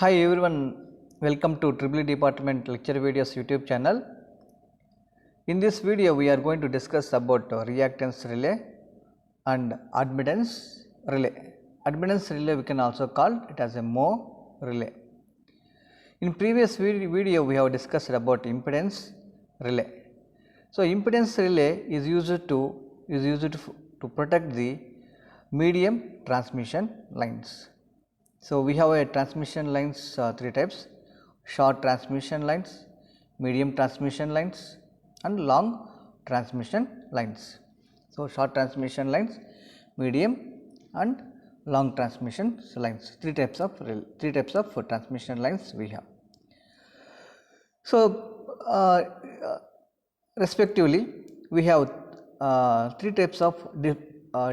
Hi everyone, welcome to EEE Department Lecture Videos YouTube channel. In this video we are going to discuss about reactance relay and admittance relay. Admittance relay we can also call it as a Moore relay. In previous video we have discussed about impedance relay. So impedance relay is used to protect the medium transmission lines. So we have a transmission lines three types: short transmission lines, medium transmission lines and long transmission lines. So short transmission lines, medium and long transmission lines, three types of transmission lines we have. So respectively we have three types of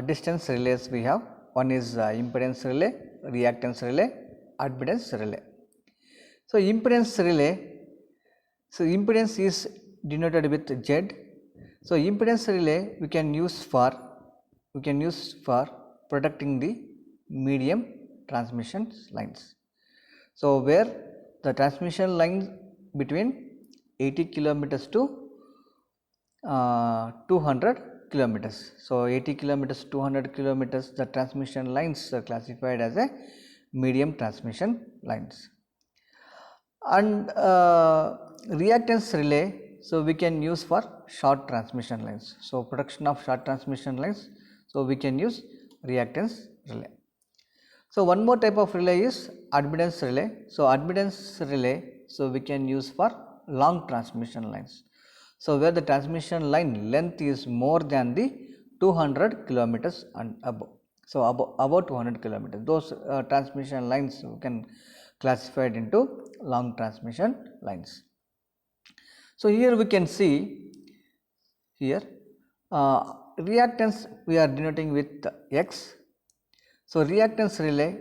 distance relays we have. One is impedance relay, reactance relay, admittance relay. So impedance relay, so impedance is denoted with Z. So impedance relay we can use for protecting the medium transmission lines. So where the transmission lines between 80 kilometers to 200 kilometers. So 80 kilometers, 200 kilometers, the transmission lines are classified as a medium transmission lines. And reactance relay, so we can use for short transmission lines. So protection of short transmission lines, so we can use reactance relay. So one more type of relay is admittance relay. So admittance relay, so we can use for long transmission lines. So where the transmission line length is more than the 200 kilometers and above. So about 200 kilometers, those transmission lines we can classify it into long transmission lines. So here we can see here reactance we are denoting with X. So reactance relay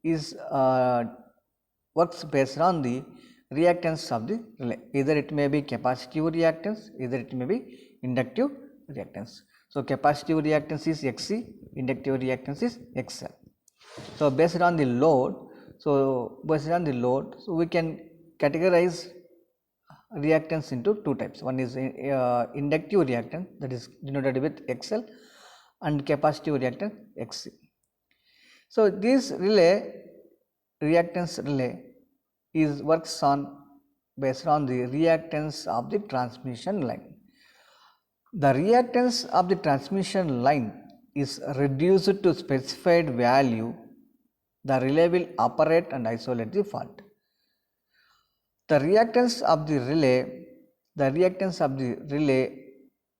is works based on the reactance of the relay. Either it may be capacitive reactance, either it may be inductive reactance. So capacitive reactance is Xc, inductive reactance is Xl. So based on the load, so we can categorize reactance into two types. One is inductive reactance, that is denoted with Xl, and capacitive reactance Xc. So this reactance relay is works on based on the reactance of the transmission line. The reactance of the transmission line is reduced to specified value, the relay will operate and isolate the fault. The reactance of the relay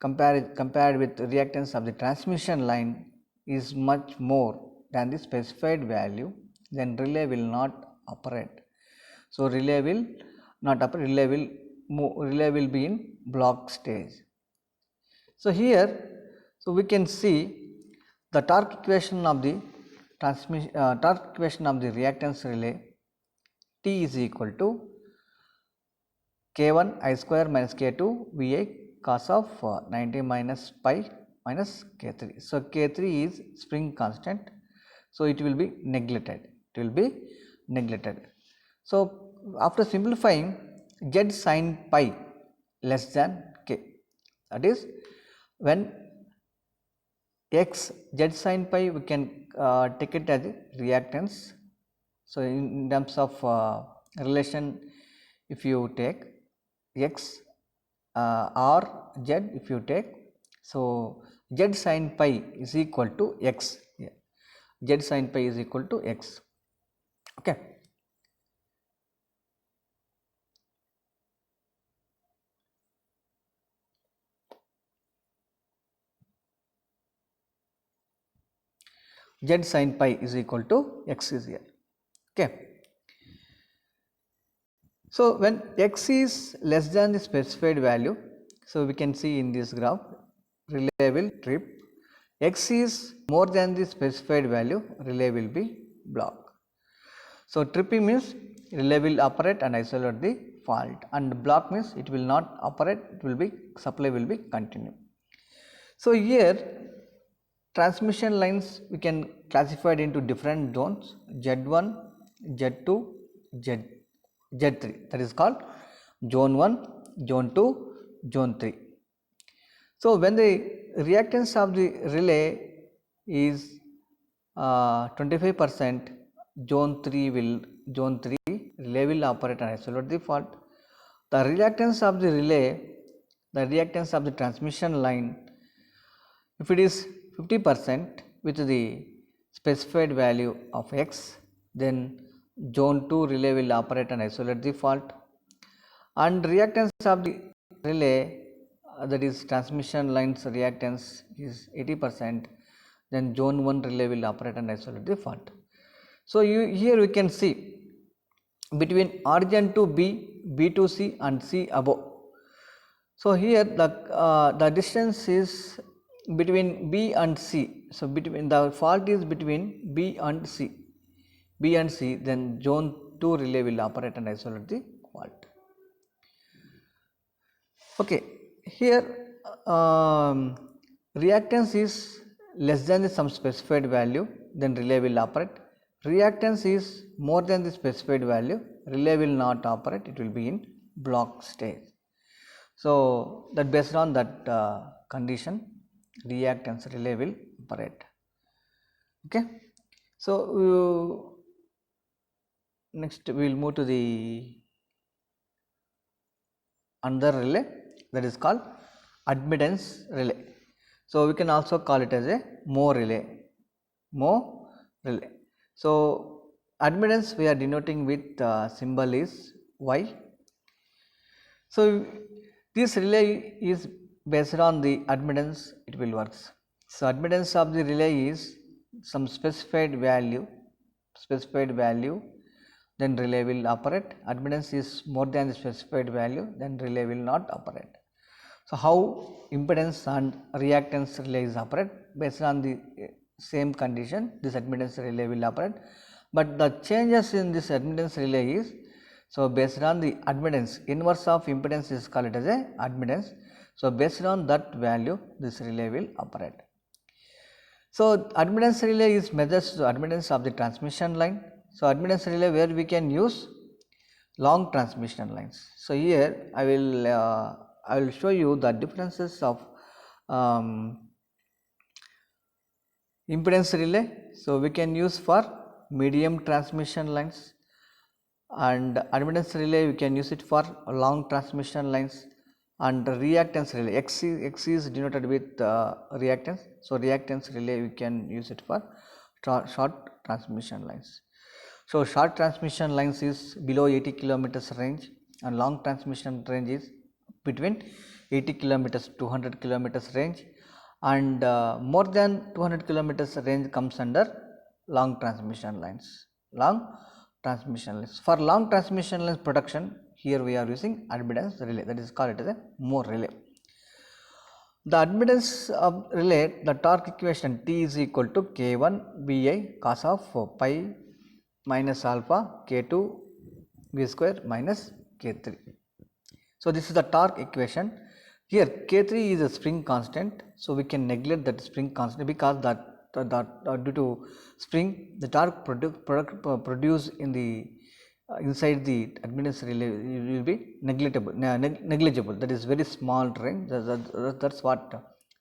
compared with the reactance of the transmission line is much more than the specified value, then relay will not operate. So relay will not operate, relay will be in block stage. So here, so we can see the torque equation of the reactance relay. T is equal to K1 I square minus K2 VA cos of 90 minus pi minus K3. So K3 is spring constant, so it will be neglected. So after simplifying, Z sin pi less than K, that is when X Z sin pi we can take it as reactance. So in terms of relation, if you take X or Z, if you take, so Z sin pi is equal to X. Yeah. Z sin pi is equal to X. Okay. Z sin pi is equal to X is here. Okay. So when X is less than the specified value, so we can see in this graph, relay will trip. X is more than the specified value, relay will be block. So tripping means relay will operate and isolate the fault, and block means it will not operate, it will be supply will be continue. So here transmission lines we can classify it into different zones: Z1, Z2, Z3, that is called zone 1, zone 2, zone 3. So when the reactance of the relay is 25%, zone 3 relay will operate on isolate the fault. The reactance of the relay, the reactance of the transmission line, if it is 50% with the specified value of x, then zone 2 relay will operate and isolate the fault, and reactance of the relay, that is transmission lines reactance is 80%, then zone 1 relay will operate and isolate the fault. So here we can see between origin to B, B to C and C above. So here the distance is between B and C. So between the fault is between B and C, then zone 2 relay will operate and isolate the fault. Okay, here reactance is less than some specified value, then relay will operate. Reactance is more than the specified value, relay will not operate, it will be in block stage. So that based on that condition, reactance relay will operate. Okay. So next we will move to the another relay, that is called admittance relay. So we can also call it as a Moore relay. So admittance we are denoting with symbol is Y. So this relay is based on the admittance, it will works. So admittance of the relay is some specified value, then relay will operate. Admittance is more than the specified value, then relay will not operate. So how impedance and reactance relays operate? Based on the same condition, this admittance relay will operate, but the changes in this admittance relay is, so based on the admittance, inverse of impedance is called as a admittance. So based on that value, this relay will operate. So admittance relay is measures the admittance of the transmission line. So admittance relay where we can use long transmission lines. So here I will show you the differences of impedance relay. So we can use for medium transmission lines, and admittance relay we can use it for long transmission lines, and reactance relay X is denoted with reactance. So reactance relay we can use it for short transmission lines. So short transmission lines is below 80 kilometers range, and long transmission range is between 80 kilometers to 100 kilometers range, and more than 200 kilometers range comes under long transmission lines. For long transmission lines production, here we are using admittance relay, that is called it as a Moore relay. The admittance of relay, the torque equation T is equal to K1 Vi cos of pi minus alpha K2 V square minus K3. So this is the torque equation. Here K3 is a spring constant, so we can neglect that spring constant, because that due to spring, the torque produced in the inside the admittance relay will be negligible. That is very small range. That's what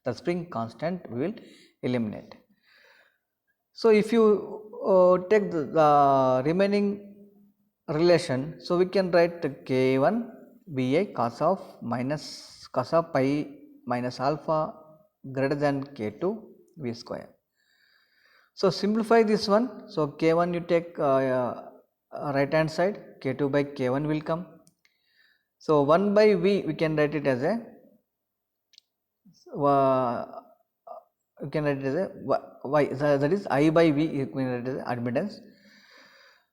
the spring constant we will eliminate. So if you take the remaining relation, so we can write K1 Vi cos of pi minus alpha greater than K2 V square. So simplify this one. So K1 you take right hand side, K2 by K1 will come. So 1 by V we can write it as a Y, that is I by V, you can write as admittance.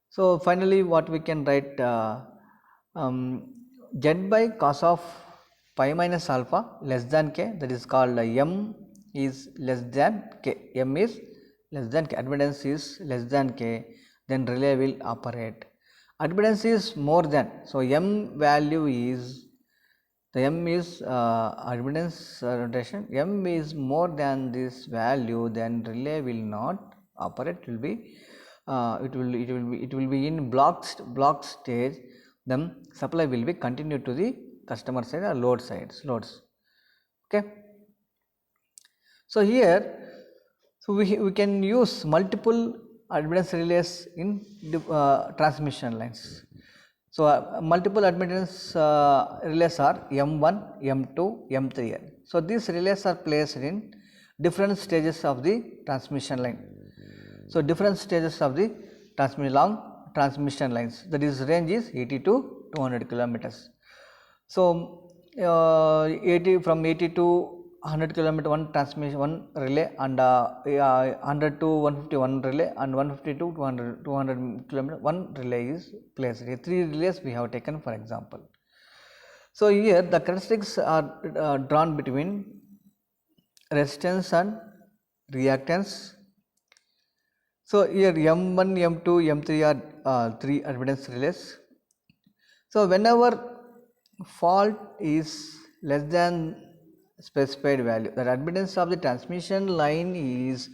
So finally what we can write, Z by cos of pi minus alpha less than K, that is called M is less than K, M is less than K, admittance is less than K, then relay will operate. Admittance is more than, so M value is, the M is admittance rotation, M is more than this value, then relay will not operate, will be it will be in block stage. Then supply will be continued to the customer side or loads. Okay. So here, we can use multiple admittance relays in transmission lines. So multiple admittance relays are M1, M2, M3. So these relays are placed in different stages of the transmission line. So different stages of the long transmission lines, that is range is 80 to 200 kilometers. So 80 from 80 to 100 kilometer one transmission, one relay, and 100 to 150 one relay, and 150 to 200 kilometer one relay is placed. Here 3 relays we have taken for example. So here the characteristics are drawn between resistance and reactance. So here M1, M2, M3 are 3 admittance relays. So whenever fault is less than specified value, the admittance of the transmission line is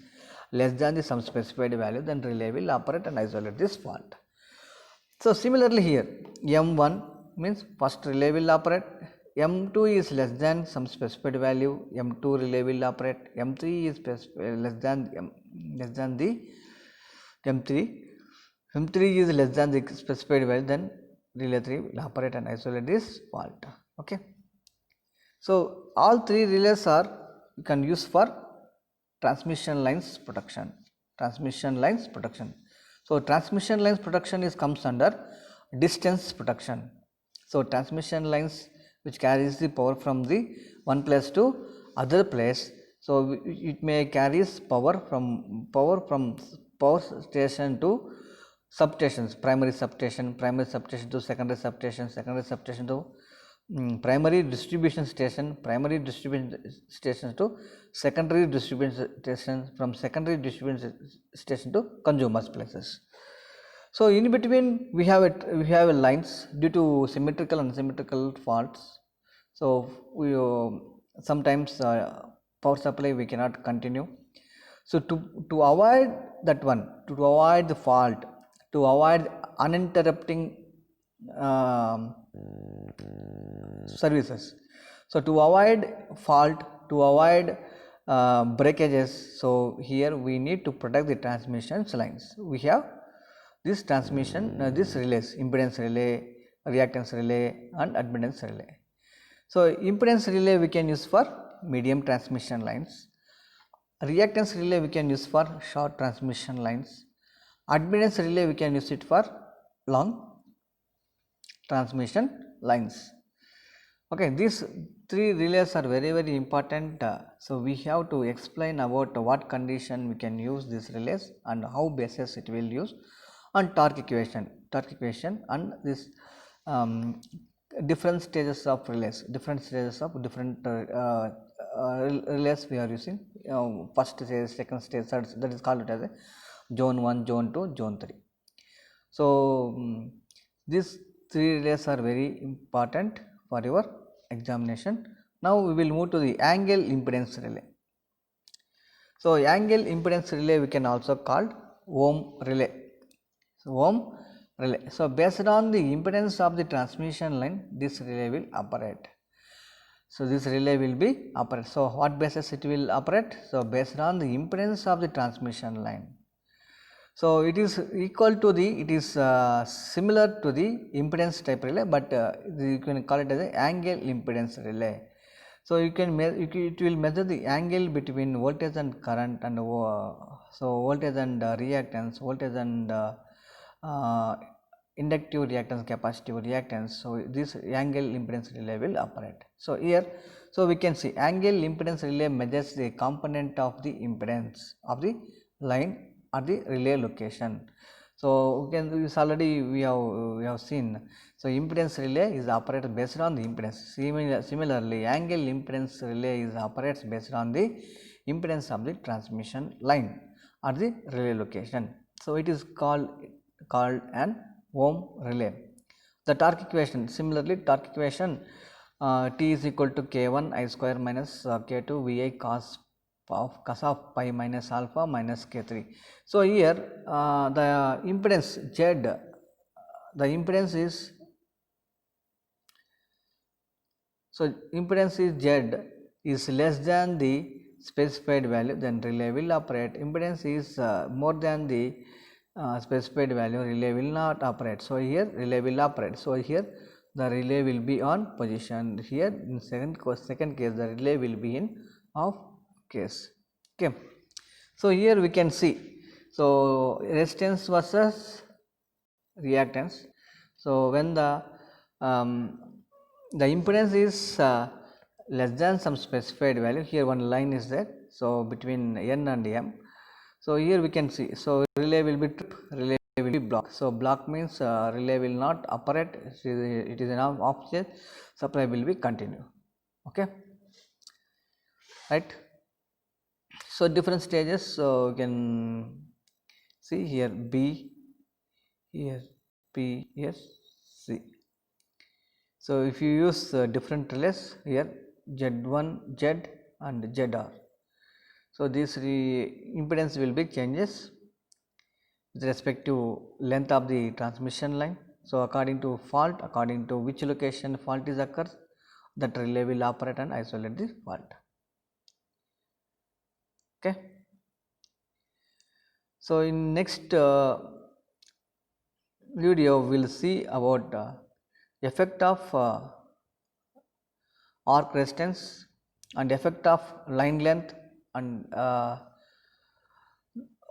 less than the some specified value, then relay will operate and isolate this fault. So similarly here M1 means first relay will operate, M2 is less than some specified value, M2 relay will operate, M3 is less than the M3 is less than the specified value, then relay 3 will operate and isolate this fault. Okay. So all 3 relays are you can use for transmission lines protection. So transmission lines protection comes under distance protection. So transmission lines which carries the power from the one place to other place. So it may carries power from power station to substations, primary substation to secondary substation to primary distribution station to secondary distribution station, from secondary distribution station to consumers places. So in between we have lines due to symmetrical and unsymmetrical faults. So we sometimes power supply we cannot continue. So to avoid that one, to avoid the fault, to avoid uninterrupting services, so to avoid fault, to avoid breakages, so here we need to protect the transmission lines. We have this transmission, this relays, impedance relay, reactance relay and admittance relay. So impedance relay we can use for medium transmission lines, reactance relay we can use for short transmission lines, admittance relay we can use it for long transmission lines. Okay, these 3 relays are very important. So we have to explain about what condition we can use these relays and how basis it will use, and torque equation and this different stages of relays, relays we are using, first stage, second stage, third, that is called as a zone 1, zone 2, zone 3. So these 3 relays are very important for your examination. Now we will move to the angle impedance relay. So angle impedance relay we can also call ohm relay. So based on the impedance of the transmission line, this relay will operate. So this relay will be operate. So what basis it will operate? So based on the impedance of the transmission line. So it is equal to the, it is similar to the impedance type relay, but you can call it as an angle impedance relay. So you can it will measure the angle between voltage and current, and so voltage and reactance, voltage and inductive reactance, capacitive reactance. So this angle impedance relay will operate. So here, so we can see angle impedance relay measures the component of the impedance of the line at the relay location. So this already we have seen. So impedance relay is operated based on the impedance. Similarly, angle impedance relay is operates based on the impedance of the transmission line at the relay location. So it is called an ohm relay. The torque equation, similarly torque equation, T is equal to K1 I square minus K2 VI cos of cos of pi minus alpha minus k3. So, here the impedance Z, the impedance is, so impedance is Z is less than the specified value, then relay will operate. Impedance is more than the specified value, relay will not operate. So, here relay will operate. So, here the relay will be on position. Here in second case the relay will be in off case. Okay. So, here we can see, so resistance versus reactance. So, when the impedance is less than some specified value, here one line is there. So, between N and M. So, here we can see, so relay will be trip, relay will be block. So, block means relay will not operate, it is an off state, supply will be continue. Okay. Right. So, different stages. So, you can see here B, here P, here C. So, if you use different relays here Z1, Z and ZR. So, this impedance will be changes with respect to length of the transmission line. So, according to fault, according to which location fault is occurs, that relay will operate and isolate the fault. Okay. So, in next video we will see about effect of arc resistance and effect of line length and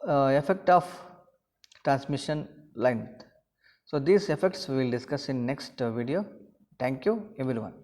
effect of transmission length. So, these effects we will discuss in next video. Thank you everyone.